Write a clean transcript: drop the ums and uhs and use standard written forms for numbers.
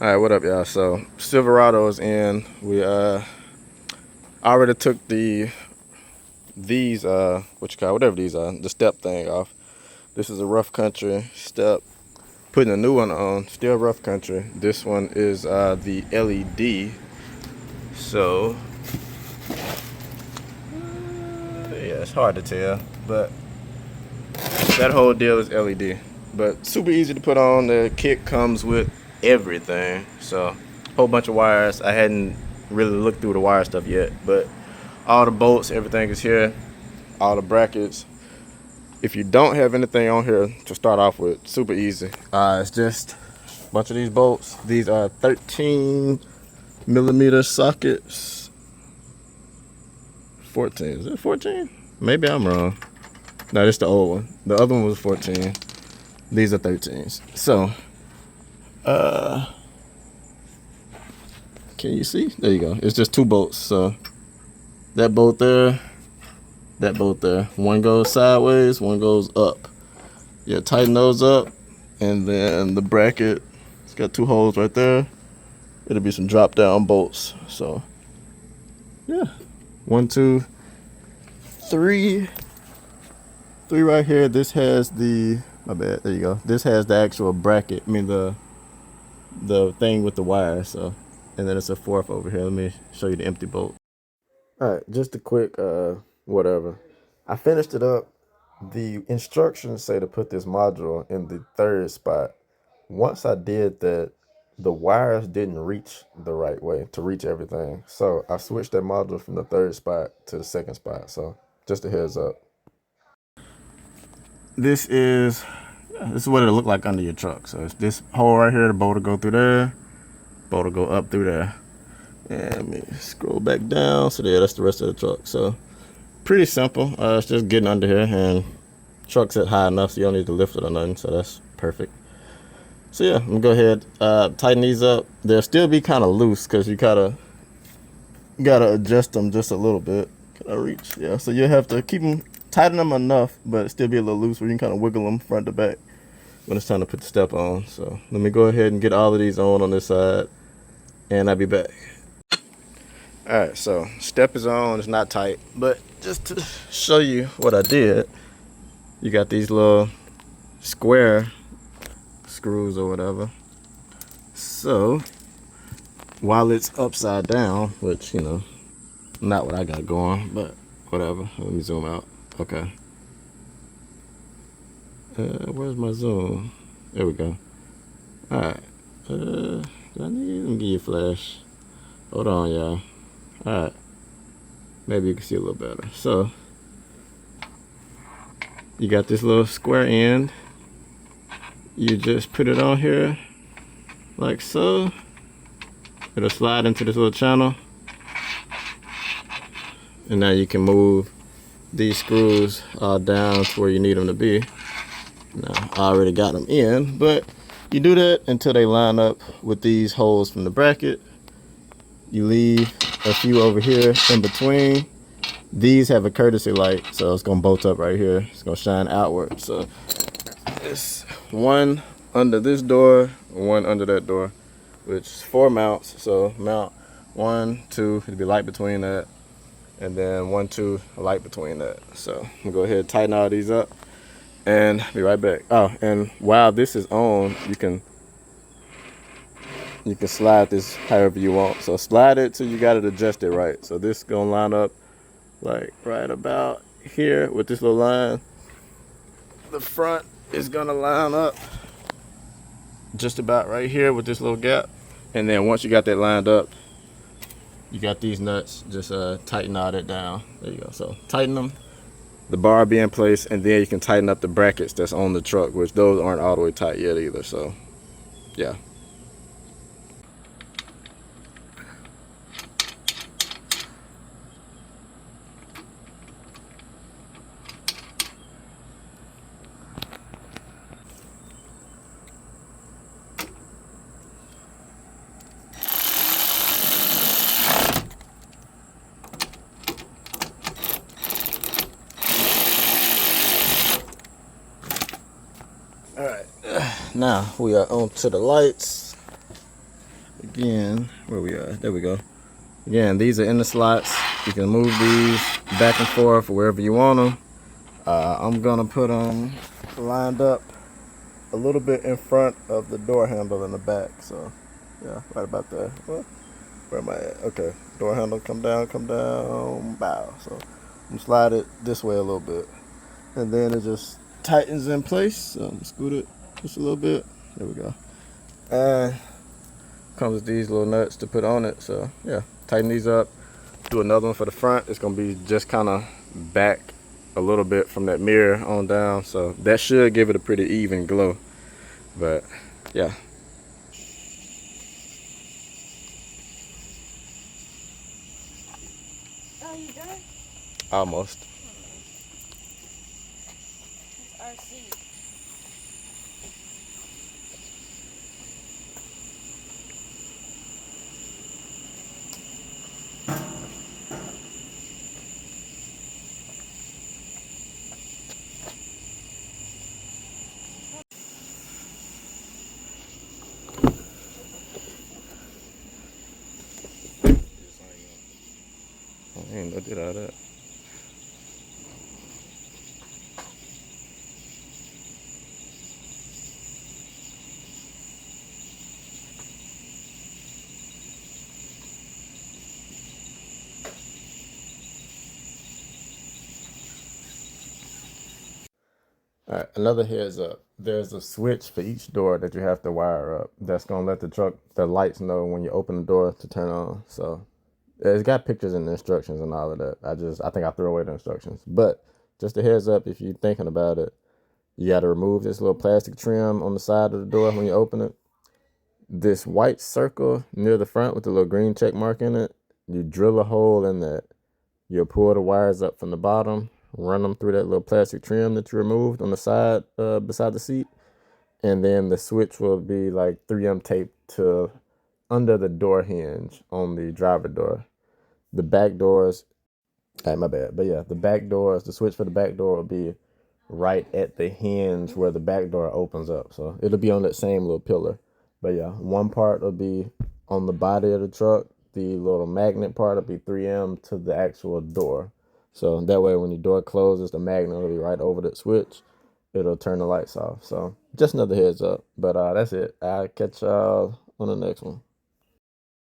All right, what up, y'all? So Silverado is in. We already took these what you call whatever these are, the step thing off. This is a rough country step. Putting a new one on, still rough country. This one is the LED. So yeah, it's hard to tell, but that whole deal is LED. But super easy to put on. The kit comes with everything. So whole bunch of wires. I hadn't really looked through the wire stuff yet, but all the bolts, everything is here. All the brackets. If you don't have anything on here to start off with, super easy. It's just a bunch of these bolts. These are 13mm sockets. 14, is it 14? Maybe I'm wrong. No, this is the old one. The other one was 14. These are 13s. So, can you see? There you go. It's just two bolts. So, that bolt there, that bolt there. One goes sideways, one goes up. Yeah, tighten those up. And then the bracket, it's got two holes right there. It'll be some drop down bolts. So, yeah. 1, 2, 3. 3 right here. This has the, my bad, there you go. This has the actual bracket. I mean the thing with the wire. So, and then it's a 4th over here. Let me show you the empty bolt. All right, just a quick whatever. I finished it up. The instructions say to put this module in the 3rd spot. Once I did that, the wires didn't reach the right way to reach everything. So I switched that module from the 3rd spot to the 2nd spot. So just a heads up. This is what it'll look like under your truck. So it's this hole right here, the bolt will go through there, bolt will go up through there. And let me scroll back down. So there, that's the rest of the truck. So pretty simple. It's just getting under here, and truck's at high enough so you don't need to lift it or nothing. So that's perfect. So yeah, I'm gonna go ahead, tighten these up. They'll still be kind of loose because you gotta adjust them just a little bit. Can I reach? Yeah. So you have to keep them, tighten them enough, but still be a little loose where you can kind of wiggle them front to back when it's time to put the step on. So let me go ahead and get all of these on this side, and I'll be back. All right, so step is on. It's not tight, but just to show you what I did, you got these little square screws or whatever. So while it's upside down, which, you know, not what I got going, but whatever. Let me zoom out. Okay. Where's my zoom? There we go. All right. Do I need? Let me give you a flash. Hold on, y'all. All right. Maybe you can see a little better. So you got this little square end. You just put it on here like so. It'll slide into this little channel. And now you can move these screws down to where you need them to be. Now, I already got them in, but you do that until they line up with these holes from the bracket. You leave a few over here in between. These have a courtesy light, so it's gonna bolt up right here. It's gonna shine outward. So it's one under this door, one under that door, which is 4 mounts. So mount 1, 2, it'll be light between that, and then 1, 2, a light between that. So I'm gonna go ahead and tighten all these up and be right back. Oh, and while this is on, you can slide this however you want. So slide it till you got it adjusted right. So this is gonna line up like right about here with this little line. The front is gonna line up just about right here with this little gap. And then once you got that lined up, you got these nuts, just tighten all that down. There you go. So tighten them, the bar be in place, and then you can tighten up the brackets that's on the truck, which those aren't all the way tight yet either. So yeah. All right, now we are on to the lights. again, where we are, there we go. Again, these are in the slots. You can move these back and forth wherever you want them. I'm gonna put them lined up a little bit in front of the door handle in the back. So yeah, right about there. Well, where am I at? Okay, door handle, come down, bow. So I'm gonna slide it this way a little bit, and then it just tightens in place. So scoot it just a little bit. There we go. And comes with these little nuts to put on it. So yeah, tighten these up. Do another one for the front. It's gonna be just kind of back a little bit from that mirror on down. So that should give it a pretty even glow. But yeah. Oh, you done? Almost. That's RC. I ain't looked at all that. All right, another heads up. There's a switch for each door that you have to wire up. That's gonna let the lights know when you open the door to turn on. So it's got pictures and instructions and all of that. I think I threw away the instructions. But just a heads up, if you're thinking about it, you got to remove this little plastic trim on the side of the door when you open it. This white circle near the front with the little green check mark in it, you drill a hole in that. You'll pull the wires up from the bottom, run them through that little plastic trim that you removed on the side beside the seat, and then the switch will be like 3M taped to under the door hinge on the driver door. The back doors, my bad, but yeah, the back doors, the switch for the back door will be right at the hinge where the back door opens up. So it'll be on that same little pillar. But yeah, one part will be on the body of the truck. The little magnet part will be 3M to the actual door. So that way when the door closes, the magnet will be right over the switch. It'll turn the lights off. So just another heads up. But that's it. I'll catch y'all on the next one.